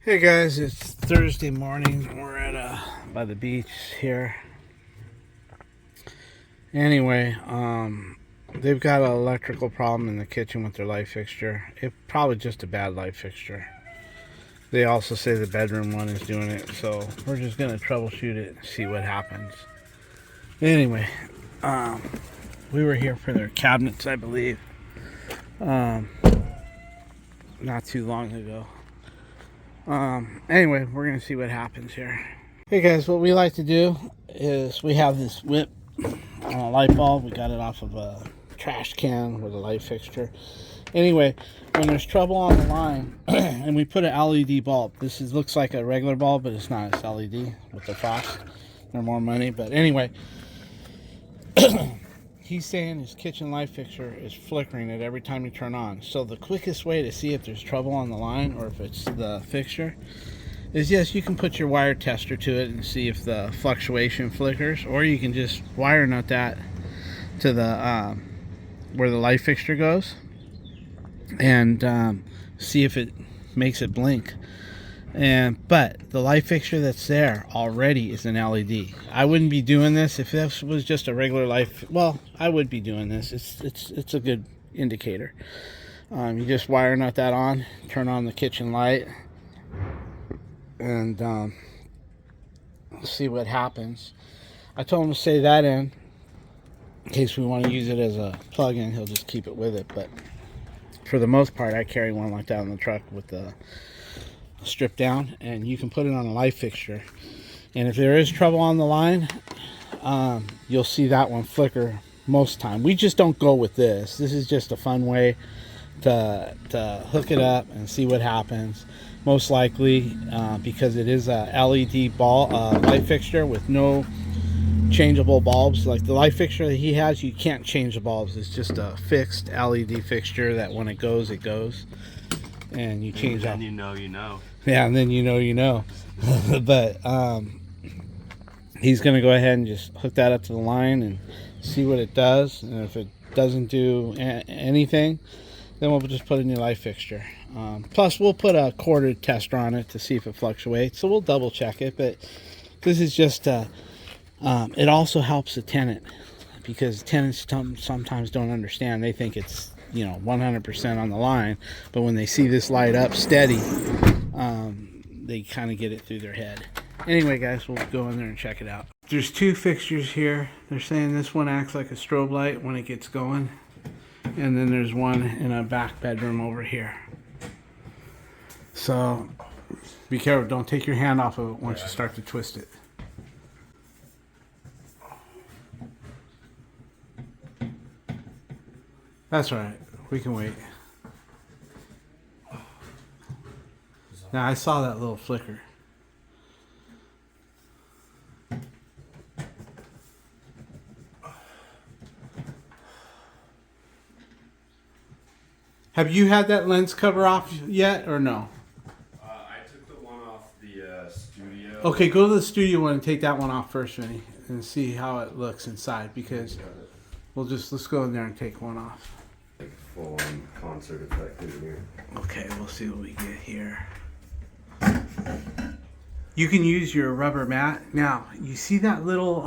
Hey guys, it's Thursday morning. We're at by the beach here. Anyway, they've got an electrical problem in the kitchen with their light fixture. It's probably just a bad light fixture. They also say the bedroom one is doing it, so we're just gonna troubleshoot it and see what happens. Anyway, we were here for their cabinets, I believe, not too long ago. Anyway, we're gonna see what happens here. Hey guys, what we like to do is we have this whip light bulb. We got it off of a trash can with a light fixture. Anyway, when there's trouble on the line, and we put an LED bulb. Looks like a regular bulb, but it's not. It's LED with the frost. They're more money, but anyway, he's saying his kitchen light fixture is flickering it every time you turn on. So the quickest way to see if there's trouble on the line or if it's the fixture is, yes, you can put your wire tester to it and see if the fluctuation flickers, or you can just wire nut that to the where the light fixture goes and see if it makes it blink. But the light fixture that's there already is an LED. I wouldn't be doing this if this was just a regular light. Well, I would be doing this. It's a good indicator. You just wire nut that on, turn on the kitchen light, and see what happens. I told him to say that in case we want to use it as a plug-in. He'll just keep it with it. But for the most part, I carry one like that in the truck with the strip down, and you can put it on a light fixture. And if there is trouble on the line, you'll see that one flicker most time. We just don't go with this. This is just a fun way to hook it up and see what happens. Most likely, because it is a LED light fixture with no changeable bulbs. Like the light fixture that he has, you can't change the bulbs. It's just a fixed LED fixture that when it goes, it goes. And you change out. And you know. Yeah, and then you know. But he's going to go ahead and just hook that up to the line and see what it does. And if it doesn't do anything, then we'll just put a new light fixture. Plus, we'll put a corded tester on it to see if it fluctuates. So we'll double check it. But this is just, it also helps the tenant, because tenants sometimes don't understand. They think it's 100% on the line, but when they see this light up steady, they kind of get it through their head. Anyway guys, we'll go in there and check it out. There's two fixtures here. They're saying this one acts like a strobe light when it gets going, and then there's one in a back bedroom over here. So be careful, don't take your hand off of it once you start to twist it. That's all right. We can wait. Now, I saw that little flicker. Have you had that lens cover off yet or no? I took the one off the studio. Okay, go to the studio one and take that one off first, Vinny, and see how it looks inside, because let's go in there and take one off. Like full on concert effect in here. Okay, we'll see what we get here. You can use your rubber mat. Now, you see that little...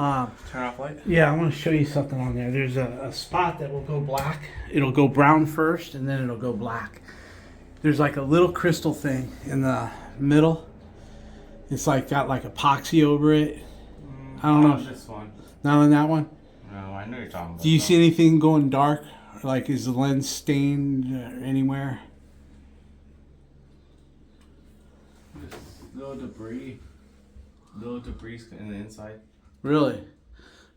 Turn off light? Yeah, I want to show you something on there. There's a spot that will go black. It'll go brown first, and then it'll go black. There's like a little crystal thing in the middle. It's like got like epoxy over it. I don't know. This one. Not on that one? No, I know you're talking about. Do you see anything going dark? Like, is the lens stained anywhere? Little debris in the inside. Really?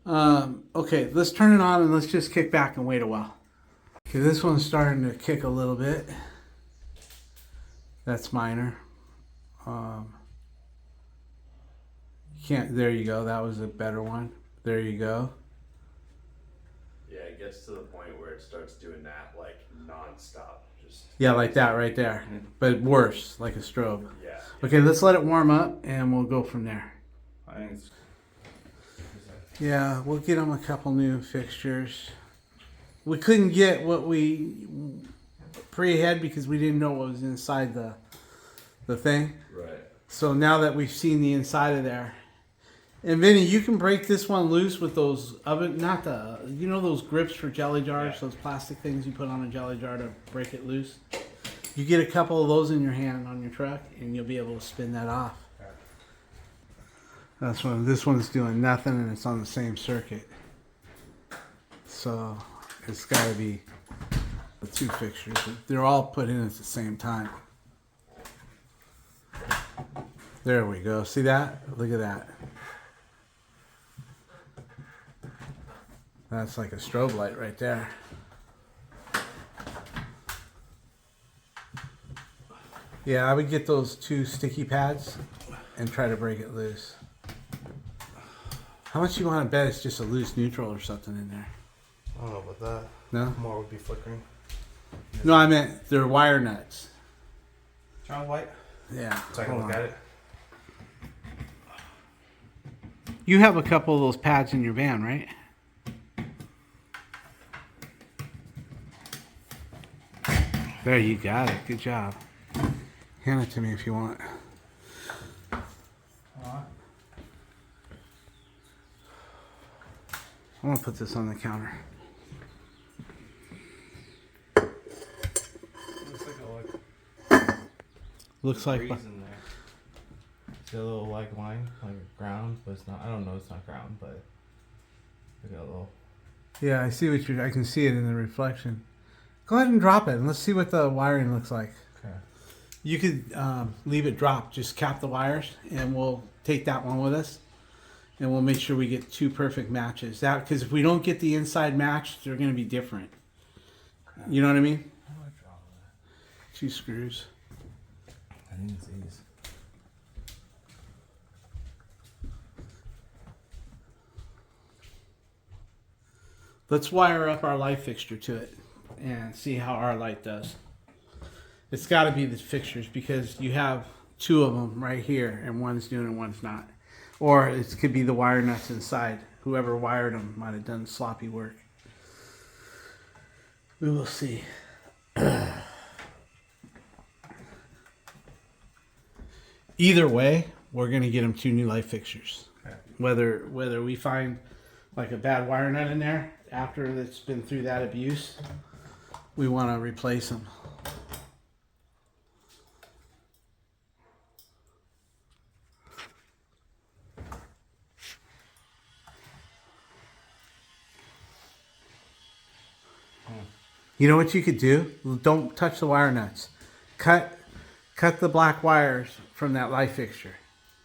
Okay, let's turn it on and let's just kick back and wait a while. Okay, this one's starting to kick a little bit. That's minor. There you go. That was a better one. There you go. Yeah, it gets to the point where it starts doing that like non-stop. Yeah, like that right there. But worse, like a strobe. Yeah. Okay, let's let it warm up and we'll go from there. I think it's... Yeah, we'll get them a couple new fixtures. We couldn't get what we pre-had because we didn't know what was inside the thing. Right. So now that we've seen the inside of there, and Vinny, you can break this one loose with those oven, not the, you know those grips for jelly jars, Yeah. those plastic things you put on a jelly jar to break it loose. You get a couple of those in your hand on your truck, and you'll be able to spin that off. That's when this one's doing nothing, and it's on the same circuit. So it's got to be the two fixtures. They're all put in at the same time. There we go. See that? Look at that. That's like a strobe light right there. Yeah, I would get those two sticky pads and try to break it loose. How much you want to bet it's just a loose neutral or something in there? I don't know about that. No? More would be flickering. No, I meant they're wire nuts. John White? Yeah. So I can hold look on. at it. You have a couple of those pads in your van, right? There, you got it. Good job. Hand it to me if you want. I'm gonna put this on the counter. Looks like Looks like breeze in there. It's got a little like line, like ground, but it's not. I don't know. It's not ground, but we got a little. yeah, I see what you're. I can see it in the reflection. Go ahead and drop it, and let's see what the wiring looks like. Okay. You could leave it drop. Just cap the wires, and we'll take that one with us, and we'll make sure we get two perfect matches. That because if we don't get the inside match, they're going to be different. You know what I mean? How do I drop that? 2 screws. I think it's these. Let's wire up our light fixture to it and see how our light does. It's got to be the fixtures because you have 2 of them right here and one's doing and one's not. Or it could be the wire nuts inside. Whoever wired them might have done sloppy work. We will see. Either way, we're going to get them 2 new light fixtures. Okay. Whether we find like a bad wire nut in there after it's been through that abuse, we want to replace them. You know what you could do? Don't touch the wire nuts. Cut the black wires from that light fixture.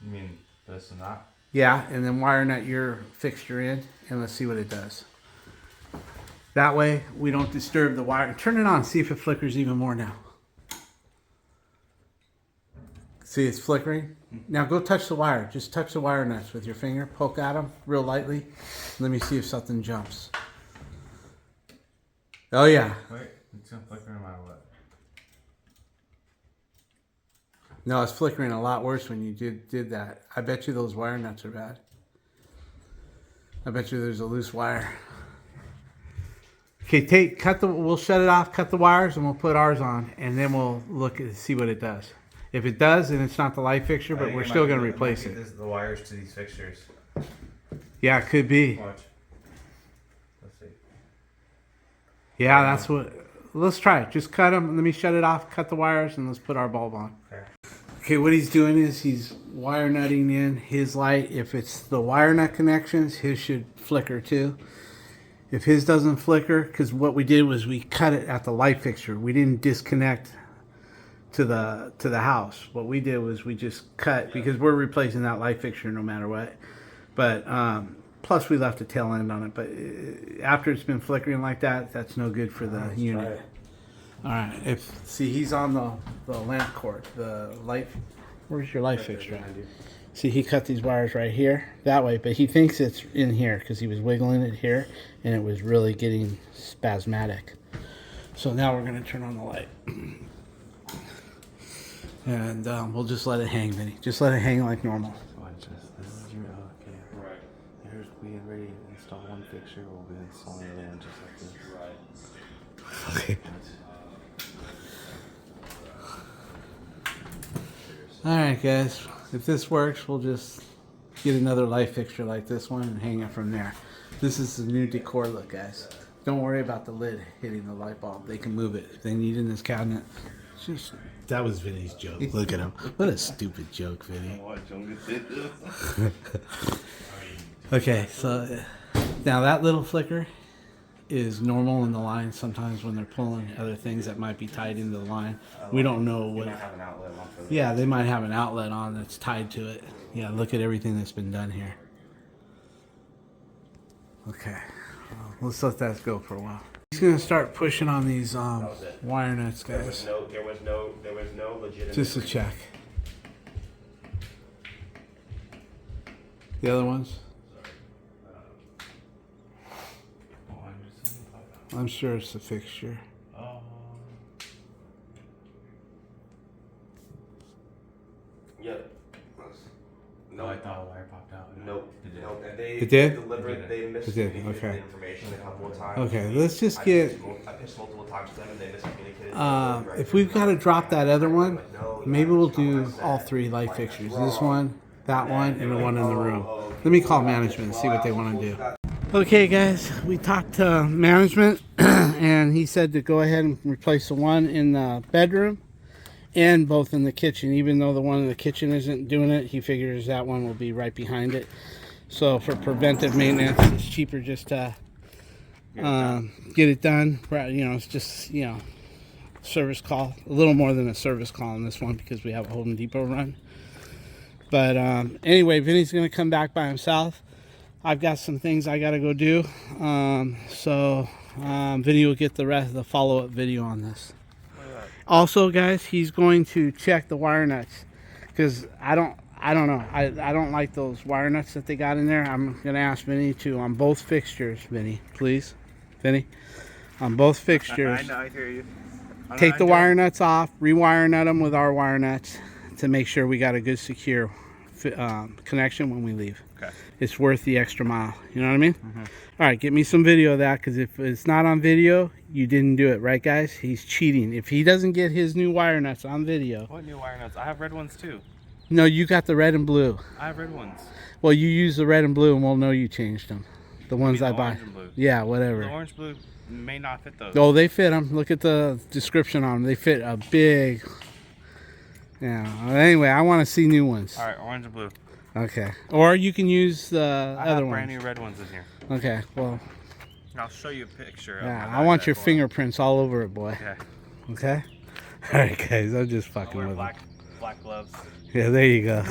You mean this and that? Yeah, and then wire nut your fixture in, and let's see what it does. That way, we don't disturb the wire. Turn it on, see if it flickers even more now. See, it's flickering. Now go touch the wire. Just touch the wire nuts with your finger. Poke at them real lightly. Let me see if something jumps. Oh yeah. Wait, it's gonna flicker no matter what. No, it's flickering a lot worse when you did that. I bet you those wire nuts are bad. I bet you there's a loose wire. Okay, we'll shut it off, cut the wires, and we'll put ours on, and then we'll look and see what it does. If it does, then it's not the light fixture, but we're still going to replace it. This is the wires to these fixtures. Yeah, it could be. Watch. Let's see. Yeah, that's what. Let's try it. Just cut them. Let me shut it off, cut the wires, and let's put our bulb on. Okay. Okay, what he's doing is he's wire nutting in his light. If it's the wire nut connections, his should flicker too. If his doesn't flicker, because what we did was we cut it at the light fixture. We didn't disconnect to the house. What we did was we just cut, because we're replacing that light fixture no matter what. But plus we left a tail end on it. But after it's been flickering like that, that's no good for the unit. All right. See, he's on the lamp cord, the light. Where's your light fixture? See, he cut these wires right here, that way, but he thinks it's in here because he was wiggling it here, and it was really getting spasmodic. So now we're going to turn on the light. And we'll just let it hang, Vinny. Just let it hang like normal. Watch this. This is your okay. Right. Here's we had ready to install one fixture. We'll be installing another one just like this. Right. Okay. Alright guys, if this works, we'll just get another light fixture like this one and hang it from there. This is the new decor look, guys. Don't worry about the lid hitting the light bulb. They can move it if they need in this cabinet. Just, that was Vinny's joke. Look at him. What a stupid joke, Vinny. Okay, so now that little flicker is normal in the line. Sometimes when they're pulling other things that might be tied into the line, we don't know what. Have an outlet on for Yeah, they might have an outlet on that's tied to it. Yeah, look at everything that's been done here. Okay, let's let that go for a while. He's gonna start pushing on these wire nuts, guys. There was no legitimate. Just to check. The other ones? I'm sure it's the fixture. Yeah. No, I thought a wire popped out. Nope. It did? They missed It did, okay. the information a couple of times. Okay, let's just get. I pitched multiple times to them and they miscommunicated. If we've got to drop that other one, maybe we'll do all three light fixtures. This one, that one, and the one in the room. Let me call management and see what they want to do. Okay, guys, we talked to management, and he said to go ahead and replace the one in the bedroom and both in the kitchen. Even though the one in the kitchen isn't doing it, he figures that one will be right behind it. So for preventive maintenance, it's cheaper just to get it done. You know, it's just, you know, service call. A little more than a service call on this one because we have a Home Depot run. But anyway, Vinny's going to come back by himself. I've got some things I got to go do. Vinny will get the rest of the follow-up video on this. Also, guys, he's going to check the wire nuts because I don't know. I don't like those wire nuts that they got in there. I'm going to ask Vinny to, on both fixtures, Vinny, please. Vinny, on both fixtures. I know, I hear you. Take the wire nuts off, rewire nut them with our wire nuts to make sure we got a good secure connection when we leave. Okay. It's worth the extra mile. You know what I mean? All right, get me some video of that, because if it's not on video, you didn't do it, right, guys? He's cheating. If he doesn't get his new wire nuts on video. What new wire nuts? I have red ones too. No, you got the red and blue. I have red ones. Well, you use the red and blue, and we'll know you changed them. The ones I buy. Orange and blue. Yeah, whatever. The orange blue may not fit those. Oh, they fit them. Look at the description on them. They fit a big. Yeah. Anyway, I want to see new ones. All right, orange and blue. Okay. Or you can use the I other have brand ones. new red ones in here. Okay. Well. I'll show you a picture. Yeah, I want your fingerprints all over it, boy. Okay. Okay. All right, guys. I'm just fucking with black gloves. him. Yeah, there you go.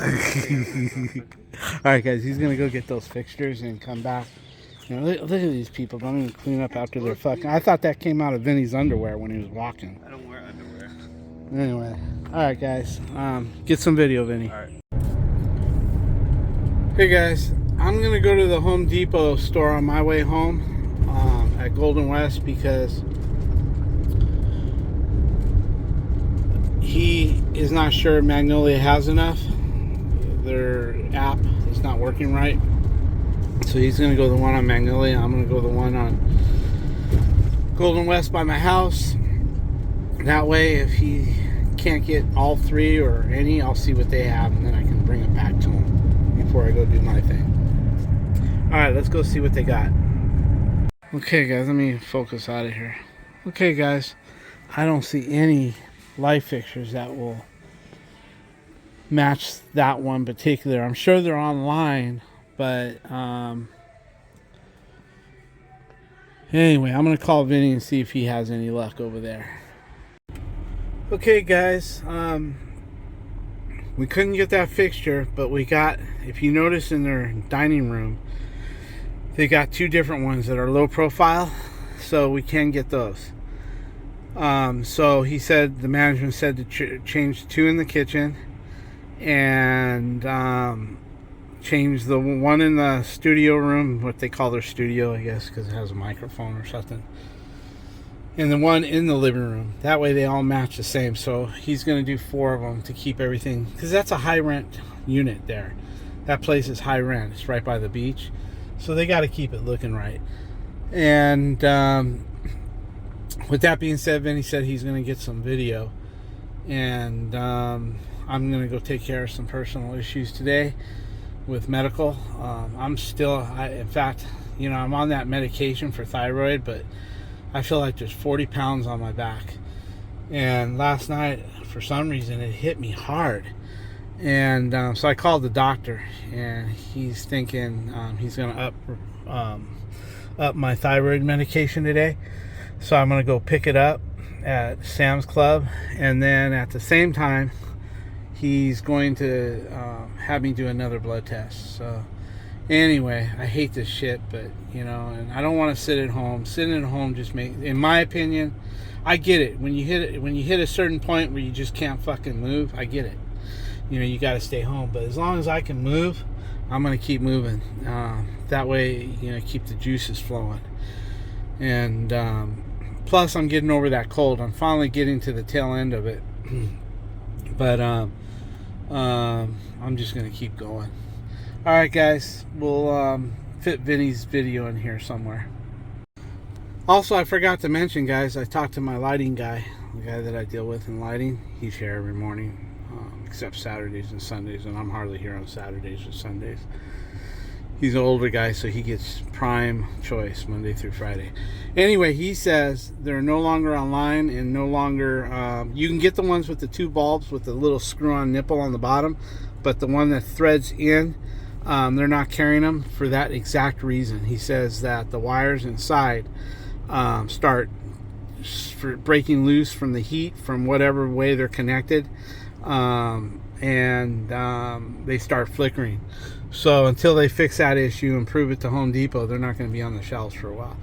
All right, guys. He's gonna go get those fixtures and come back. You know, look at these people. Don't even clean up after their fucking. I thought that came out of Vinny's underwear when he was walking. I don't wear underwear. Anyway. All right, guys. Get some video, Vinny. All right. Hey, guys. I'm gonna go to the Home Depot store on my way home. At Golden West, because he is not sure Magnolia has enough. Their app is not working right, so he's gonna go the one on Magnolia. I'm gonna go the one on Golden West by my house. That way, if he can't get all three or any, I'll see what they have, and then I can bring it back to him before I go do my thing. All right, let's go see what they got. Okay, guys, let me focus out of here. Okay, guys, I don't see any light fixtures that will match that one particular. I'm sure they're online, but anyway, I'm gonna call Vinny and see if he has any luck over there. Okay, guys, we couldn't get that fixture, but we got, if you notice in their dining room, they got two different ones that are low profile, so we can get those. So he said, the management said to change two in the kitchen and change the one in the studio room, what they call their studio, I guess, because it has a microphone or something, and the one in the living room. That way they all match the same. So he's going to do 4 of them to keep everything, because that's a high rent unit there. That place is high rent. It's right by the beach. So they got to keep it looking right. And with that being said, Vinny said he's going to get some video. And I I'm gonna go take care of some personal issues today with medical. In fact, you know, I'm on that medication for thyroid, but I feel like there's 40 pounds on my back. And last night, for some reason, it hit me hard. And so I called the doctor, and he's thinking he's going to up my thyroid medication today. So I'm going to go pick it up at Sam's Club. And then at the same time, he's going to have me do another blood test. So anyway, I hate this shit, but you know, and I don't want to sit at home. Sitting at home just in my opinion, I get it. When you hit a certain point where you just can't fucking move, I get it. You know, you got to stay home. But as long as I can move, I'm gonna keep moving. That way, you know, keep the juices flowing. And plus, I'm getting over that cold. I'm finally getting to the tail end of it. But I'm just gonna keep going. All right, guys. We'll fit Vinny's video in here somewhere. Also, I forgot to mention, guys, I talked to my lighting guy, the guy that I deal with in lighting. He's here every morning, except Saturdays and Sundays, and I'm hardly here on Saturdays or Sundays. He's an older guy, so he gets prime choice Monday through Friday. Anyway, he says they're no longer online and no longer... you can get the ones with the two bulbs with the little screw-on nipple on the bottom, but the one that threads in, they're not carrying them for that exact reason. He says that the wires inside start breaking loose from the heat from whatever way they're connected, and they start flickering. So until they fix that issue and prove it to Home Depot, they're not going to be on the shelves for a while.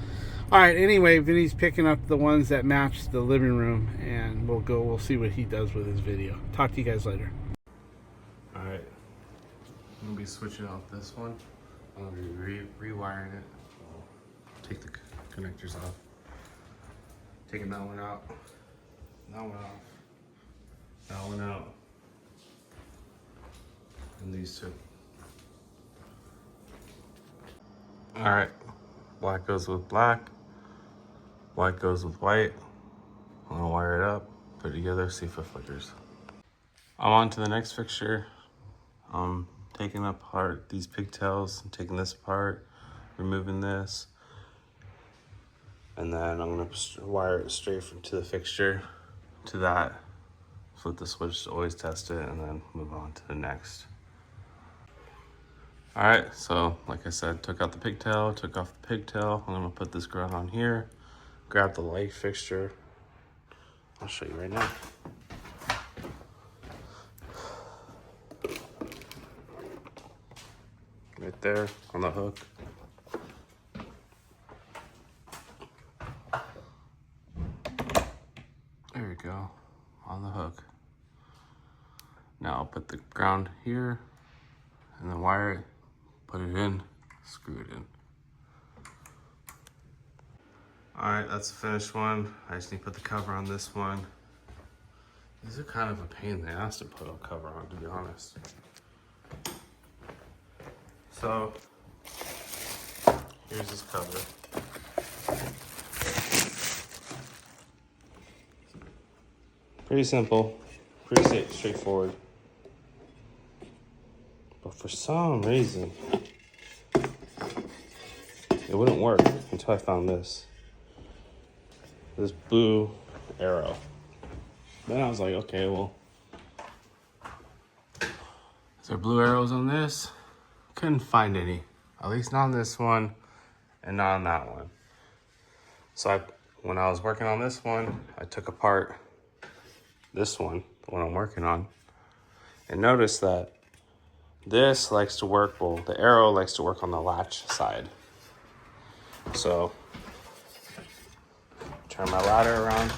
All right, anyway, Vinny's picking up the ones that match the living room, and we'll see what he does with his video. Talk to you guys later. All right, I'm gonna be switching out this one. I'm gonna be rewiring it. Take the connectors off. Taking that one out. That one off. That one out. And these two. All right, black goes with black. White goes with white. I'm gonna wire it up, put it together, see if it flickers. I'm on to the next fixture. I'm taking apart these pigtails, I'm taking this apart, removing this, and then I'm gonna wire it straight from to the fixture to that. Flip the switch to always test it, and then move on to the next. All right, so like I said, took out the pigtail, took off the pigtail. I'm gonna put this ground on here, grab the light fixture. I'll show you right now. Right there on the hook. There we go, on the hook. Now I'll put the ground here and then wire it, put it in, screw it in. All right, that's the finished one. I just need to put the cover on this one. These are kind of a pain in the ass to put a cover on, to be honest. So, here's this cover. Pretty simple, pretty straightforward. But for some reason, it wouldn't work until I found this blue arrow. Then I was like, okay, well, is there blue arrows on this? Couldn't find any, at least not on this one and not on that one. So when I was working on this one, I took apart this one, the one I'm working on, and noticed that this likes to work, well, the arrow likes to work on the latch side. So, turn my ladder around.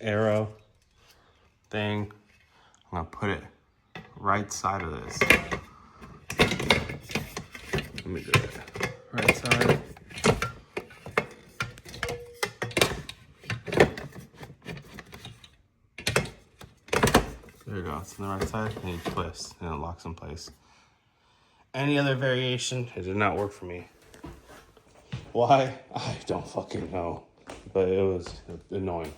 Arrow thing, I'm gonna put it right side of this. Let me do it. Right side. There you go, it's on the right side, and you twist, and it locks in place. Any other variation, it did not work for me. Why? I don't fucking know. but it was annoying.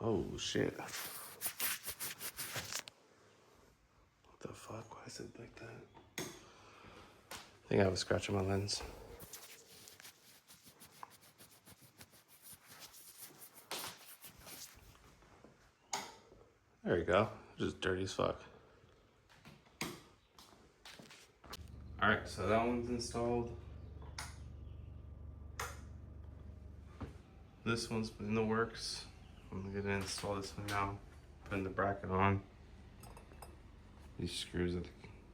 Oh shit. What the fuck? Why is it like that? I think I was scratching my lens. There you go. Just dirty as fuck. Alright, so that one's installed. This one's in the works. I'm gonna install this one now. Putting the bracket on. These screws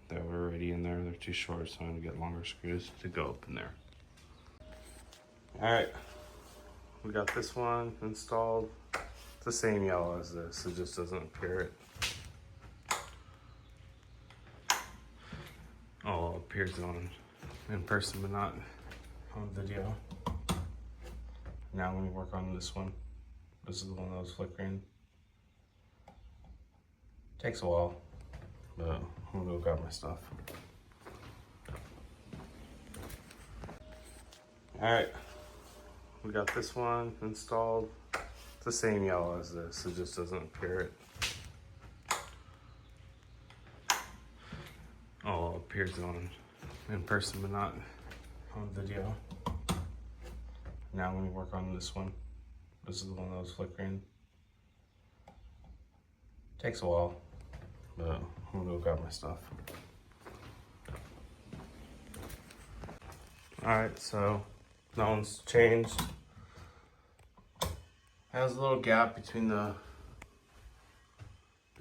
that were already in there, they're too short, so I'm gonna get longer screws to go up in there. Alright, we got this one installed. It's the same yellow as this, it just doesn't appear it. Oh, it appears in person, but not on video. Now I'm gonna work on this one. This is the one that was flickering. Takes a while, but I'm gonna go grab my stuff. Alright, we got this one installed. It's the same yellow as this, it just doesn't appear it. Oh, it appears in person, but not on video. Now I'm gonna work on this one. This is the one that was flickering. Takes a while, but I'm gonna go grab my stuff. Alright, so that one's changed. Has a little gap between the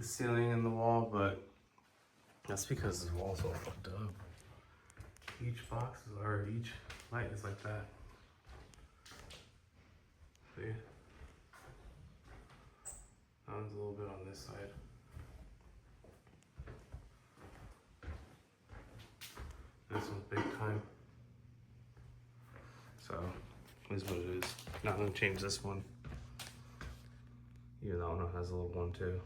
ceiling and the wall, but that's because the wall's all fucked up. Each box or each light is like that. See? That one's a little bit on this side. This one's big time. So, this is what it is. Now I'm gonna change this one. Even though it has a little one too.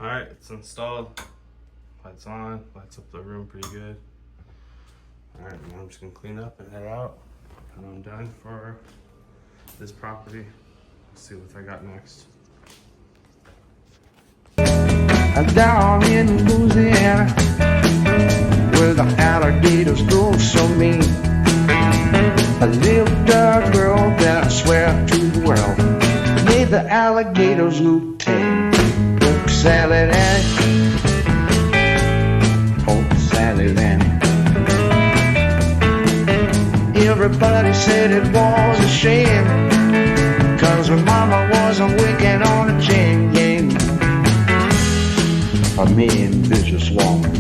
Alright, it's installed. Lights on, lights up the room pretty good. Alright, now I'm just gonna clean up and head out. And I'm done for this property. Let's see what I got next. Down in Louisiana, where the alligators go so mean, I lived a girl that I swear to the world made the alligators look tame. Poke salad Annie, poke salad Annie. Everybody said it was a shame, 'cause her mama was a wicked on a chain gang. A mean, vicious woman.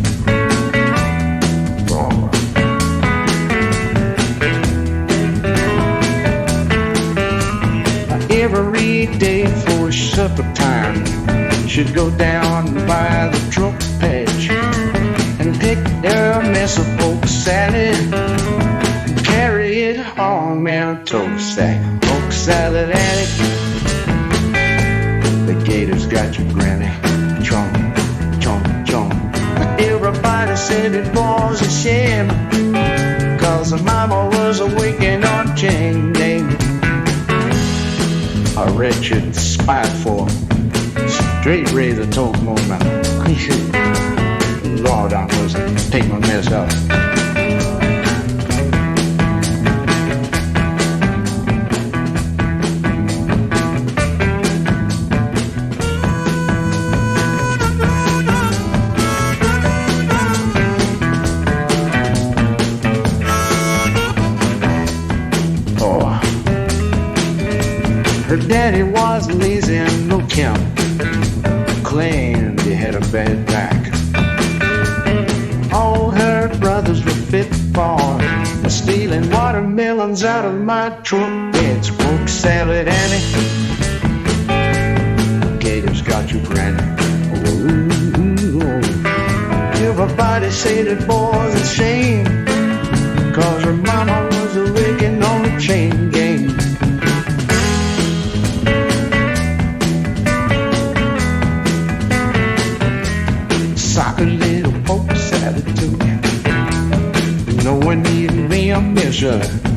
Oh. Every day for supper time, she'd go down by the truck patch and pick a mess of poke salad and carry it home in a tow sack. Poke salad addict, the gators got you, granny. Chomp. Everybody said it was a shame, 'cause her mama was a wicked on chain gang. A wretched, spiteful, straight razor told moment. Lord, I must take my mess up. Her daddy was lazy and no Kim, claimed he had a bad back. All her brothers were fit for stealing watermelons out of my truck beds. Poke salad Annie, gators got you, granny. Ooh. Everybody said it was a shame, 'cause her mama was a wicked on a chain gang. Sock a little poke salad to me. No one needs me a measure.